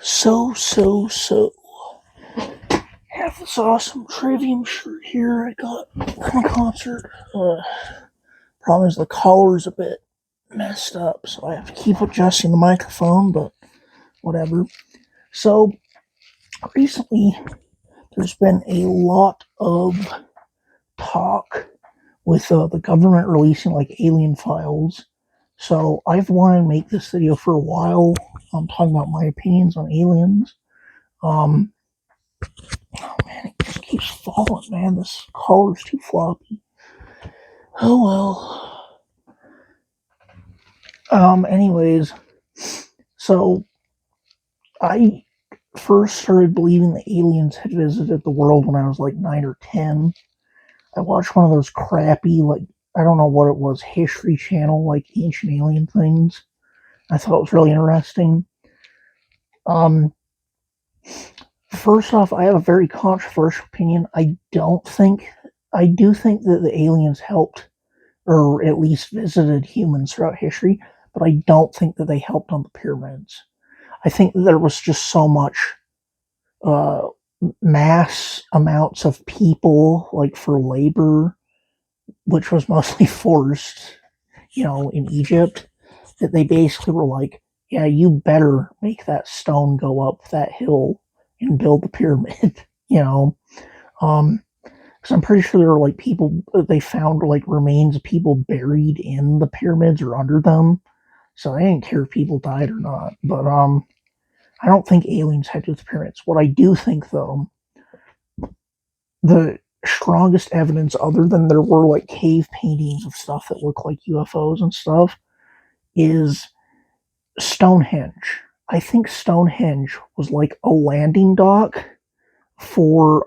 So. Have this awesome Trivium shirt here I got from a concert. Problem is the collar's a bit messed up, so I have to keep adjusting the microphone, but whatever. So, recently, there's been a lot of talk with the government releasing like alien files. So, I've wanted to make this video for a while. I'm talking about my opinions on aliens. Um, Oh man, it just keeps falling, man. This collar's too floppy. Oh well. Anyways, so I first started believing the aliens had visited the world when I was like 9 or 10. I watched one of those crappy, like, I don't know what it was, History Channel, like ancient alien things. I thought it was really interesting. Um, First off, I have a very controversial opinion. I do think that the aliens helped or at least visited humans throughout history, but I don't think that they helped on the pyramids. I think that there was just so much uh, mass amounts of people, like for labor, which was mostly forced, in Egypt, that they basically were like, yeah, you better make that stone go up that hill and build the pyramid, you know. Um, because I'm pretty sure there were like people they found like remains of people buried in the pyramids or under them. So I didn't care if people died or not. But I don't think aliens had to do with the pyramids. What I do think though, the strongest evidence other than there were like cave paintings of stuff that look like UFOs and stuff is Stonehenge. I think Stonehenge was like a landing dock for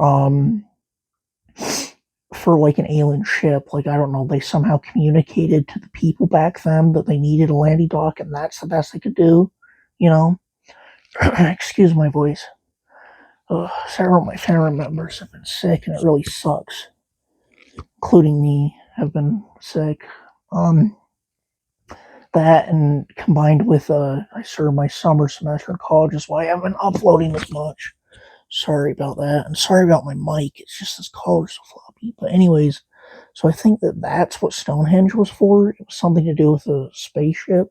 like an alien ship. Like, I don't know, they somehow communicated to the people back then that they needed a landing dock, and that's the best they could do, you know? Excuse my voice. Several of my family members have been sick, and it really sucks, including me, have been sick. Um, that and combined with I served my summer semester in college is why I haven't been uploading as much. Sorry about that. And sorry about my mic. It's just this collar's so floppy. But anyways, so I think that that's what Stonehenge was for. It was something to do with a spaceship.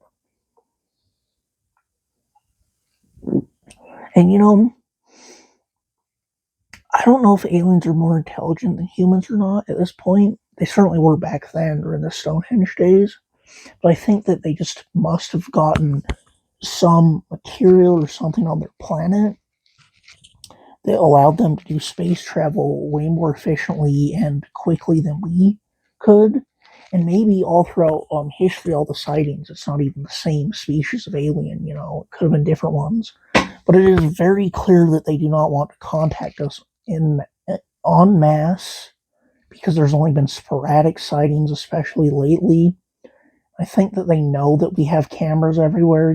And I don't know if aliens are more intelligent than humans or not at this point. They certainly were back then during the Stonehenge days. But I think that they just must have gotten some material or something on their planet that allowed them to do space travel way more efficiently and quickly than we could. And maybe all throughout history, all the sightings, it's not even the same species of alien, it could have been different ones. But it is very clear that they do not want to contact us in en masse because there's only been sporadic sightings, especially lately. I think that they know that we have cameras everywhere,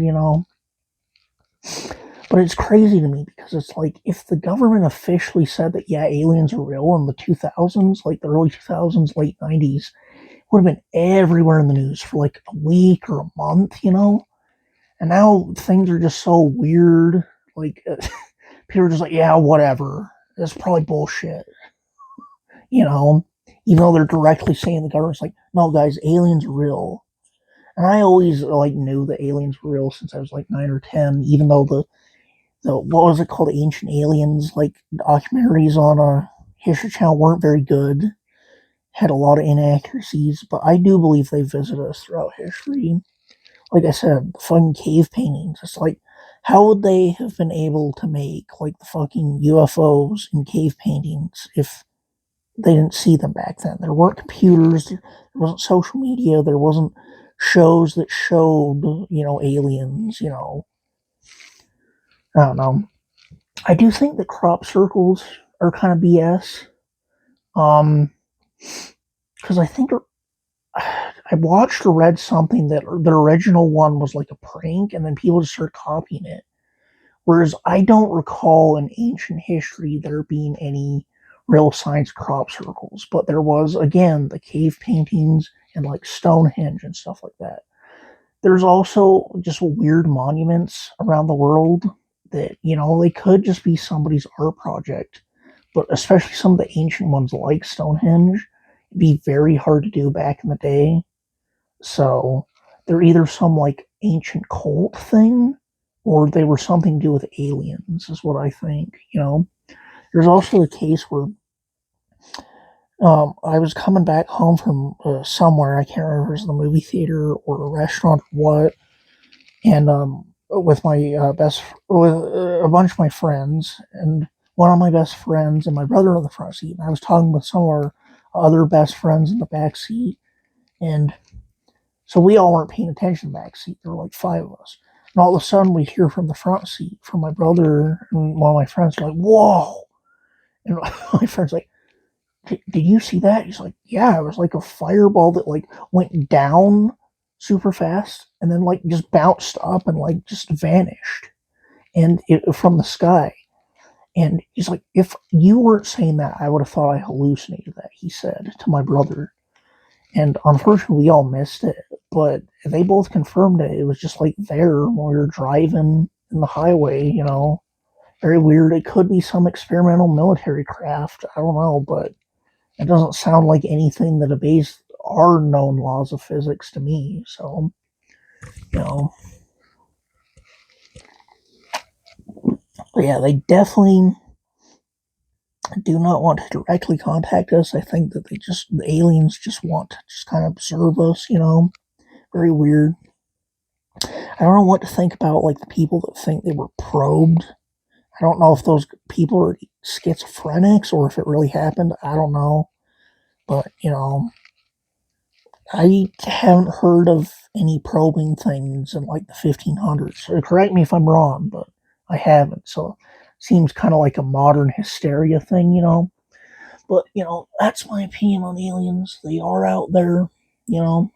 But it's crazy to me because it's like if the government officially said that yeah, aliens are real in the 2000s, like the early 2000s, late 90s, it would have been everywhere in the news for like a week or a month. And now things are just so weird. Like people are just like, yeah, whatever. That's probably bullshit. You know, Even though they're directly saying the government's like, no, guys, aliens are real. And I always like knew that aliens were real since I was like 9 or 10, even though the what was it called, Ancient Aliens, like documentaries on a History Channel weren't very good, had a lot of inaccuracies, but I do believe they visited us throughout history. Like I said, the fucking cave paintings. It's like, how would they have been able to make like the fucking UFOs in cave paintings if they didn't see them back then? There weren't computers, there wasn't social media, there wasn't shows that showed, aliens, I don't know. I do think that crop circles are kind of BS. Because I think I watched or read something that the original one was like a prank, and then people just started copying it. Whereas I don't recall in ancient history there being any real science crop circles, but there was again the cave paintings and like Stonehenge and stuff like that. There's also just weird monuments around the world that, they could just be somebody's art project, but especially some of the ancient ones like Stonehenge, it'd be very hard to do back in the day. So they're either some like ancient cult thing or they were something to do with aliens, is what I think. There's also a case where I was coming back home from somewhere. I can't remember if it was the movie theater or a restaurant or what, and with my with a bunch of my friends, and one of my best friends and my brother in the front seat. And I was talking with some of our other best friends in the back seat, and so we all weren't paying attention in the back seat. There were like five of us, and all of a sudden we hear from the front seat from my brother and one of my friends like, "Whoa!" And my friend's like, did you see that? He's like, yeah, it was like a fireball that like went down super fast and then like just bounced up and like just vanished and it from the sky. And he's like, if you weren't saying that, I would have thought I hallucinated that, he said to my brother. And unfortunately, we all missed it, but they both confirmed it. It was just like there when we were driving in the highway. Very weird. It could be some experimental military craft. I don't know, but it doesn't sound like anything that obeys our known laws of physics to me. So, you know, yeah, they definitely do not want to directly contact us. I think that the aliens just want to just kind of observe us. Very weird. I don't know what to think about, like, the people that think they were probed. I don't know if those people are schizophrenics or if it really happened. I don't know. But, I haven't heard of any probing things in like the 1500s. So correct me if I'm wrong, but I haven't. So it seems kind of like a modern hysteria thing. But that's my opinion on aliens. They are out there, you know.